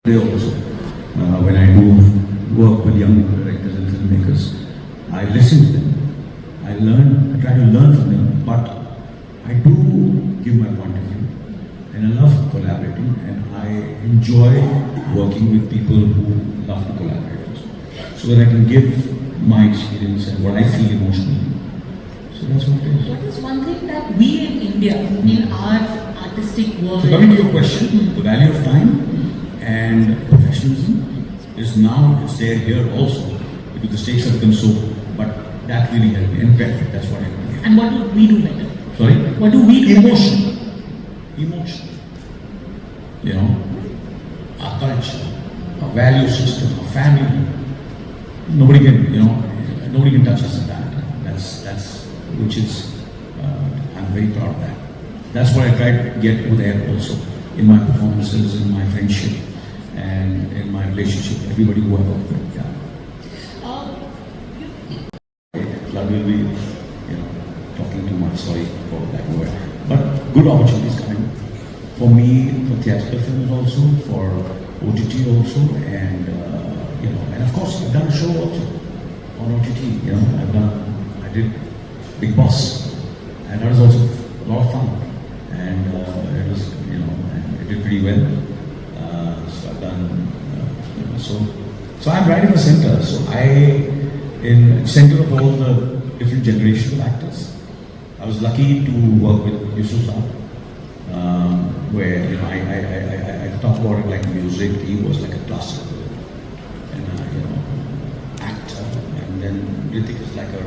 Also, when I do work with young directors and filmmakers, I listen to them. I learn, I try to learn from them, but I do give my point of view. And I love collaborating, and I enjoy working with people who love to collaborate also. So that I can give my experience and what I feel emotionally. So that's what it is. What is one thing that we in India, in our artistic world... So coming to your question, the value of time and professionalism is now, it's there here also, because the stakes have become so, but that really helped me, and better, that's what I mean. And what do we do better? Sorry? What do we do Emotion. Emotion. You know, our culture, our value system, our family. Nobody can, you know, nobody can touch us in that. That's, which is, I'm very proud of that. That's what I try to get over there also, in my performances, in my friendship, and in my relationship, everybody who I work with. Yeah. Flood will be, you know, talking too much, sorry for that word. But good opportunities coming for me, for theatrical films also, for OTT also, and you know, and of course I've done a show also on OTT. You know, I did Big Boss, and that was also a lot of fun, and it was, you know, and it did pretty well. So I've done, you know, so I'm right in the center. So in center of all the different generations of actors. I was lucky to work with Yusuf, where, you know, I talk about it like music. He was like a classical and you know, actor, and then Ritik is like a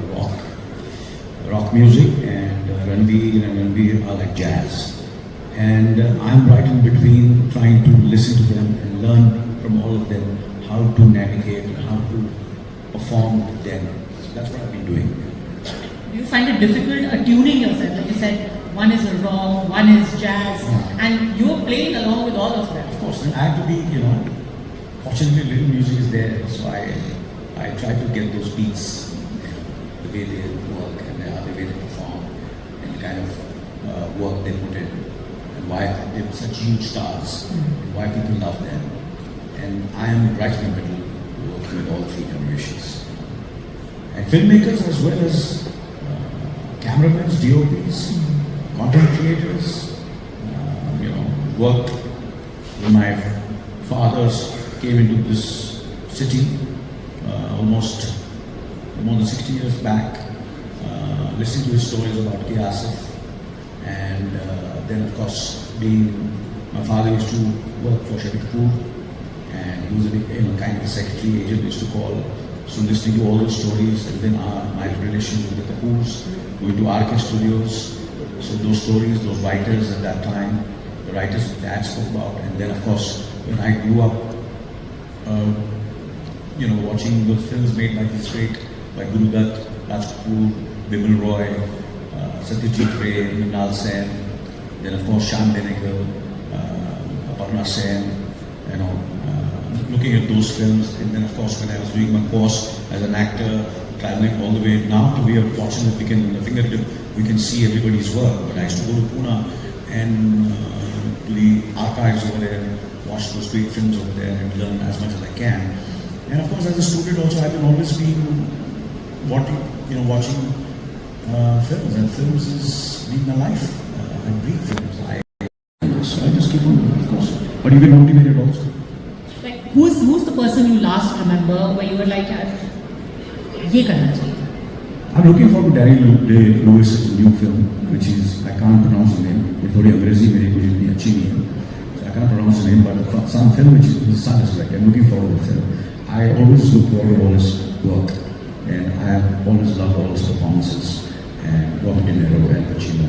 rock music, and Ranveer are like jazz, and I'm right in between, trying to listen to them and learn from all of them how to navigate and how to perform with them. So that's what I've been doing. Do you find it difficult attuning yourself? Like you said, one is a rock, one is jazz, and you're playing along with all of them. Of course, I have to be, you know, fortunately little music is there, so I try to get those beats, the way they work and the way they perform, and the kind of work they put in, and why they're such huge stars, and why people love them. And I am right in the middle, working with all three generations. And filmmakers as well as cameramen, DOPs, content creators, you know, worked when my fathers came into this city almost more than 60 years back, listening to his stories about Asif, and then of course my father used to work for Kapoor, and he was a big, you know, kind of a secretary agent, used to call. So listening to all those stories, and then my relations with the Kapoors, going to RK Studios. So those stories, those writers at that time, the writers Dad spoke about, and then of course when I grew up, you know, watching those films made by this great, like Guru Dutt, Raj Kapoor, Bimal Roy, Satyajit Ray, Mrinal Sen, then of course Shyam Benegal, Aparna Sen, you know, looking at those films, and then of course when I was doing my course as an actor, traveling all the way now to be fortunate we can, in a fingertip, we can see everybody's work. But I used to go to Pune and to the archives over there and watch those great films over there and learn as much as I can. And of course as a student also I've always been watching films, and films is been my life. I breathe films. So I just keep on, of course. But you get motivated also. Like who's the person you last remember where you were like, ye karna chahiye? I'm looking forward to Danny Lewis's new film, which is, I can't pronounce the name. It's very Angrezi, very good in so I can't pronounce the name, but some film which is his son is like. I'm looking forward to the film. I always look forward to all his work, and I have always loved all his performances. And Robert De Niro and Pacino,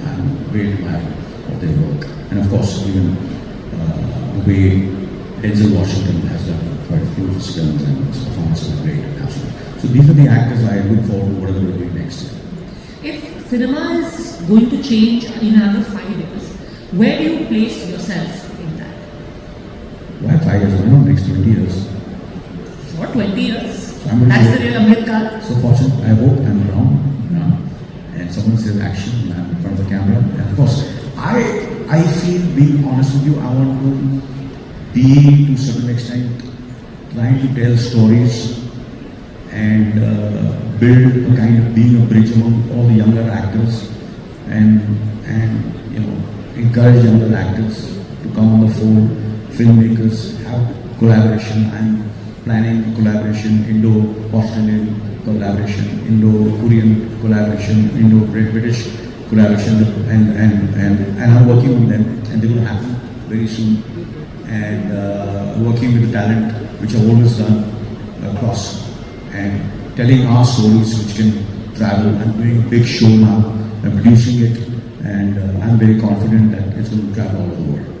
I'm very admired of their work. And of course, even the way Denzel Washington has done quite a few of his films, and his performances are great, absolutely. So these are the actors I look forward to whatever they're doing next year. If cinema is going to change in another 5 years, where do you place yourself in that? Why 5 years? Why not next 20 years? What, 20 years? So that's the real Amrit. So fortunate, I hope I'm wrong. And someone says action, I'm in front of the camera. And of course, I feel, being honest with you, I want to be be to a certain extent trying to tell stories and build a kind of being a bridge among all the younger actors and you know, encourage younger actors to come on the fold, filmmakers, have collaboration. I'm planning collaboration, Indo-Australian collaboration, Indo-Korean collaboration, Indo-British collaboration, and I'm working on them, and they're going to happen very soon. And working with the talent, which I've always done across, and telling our stories which can travel. I'm doing a big show now, I'm producing it, and I'm very confident that it's going to travel all over the world.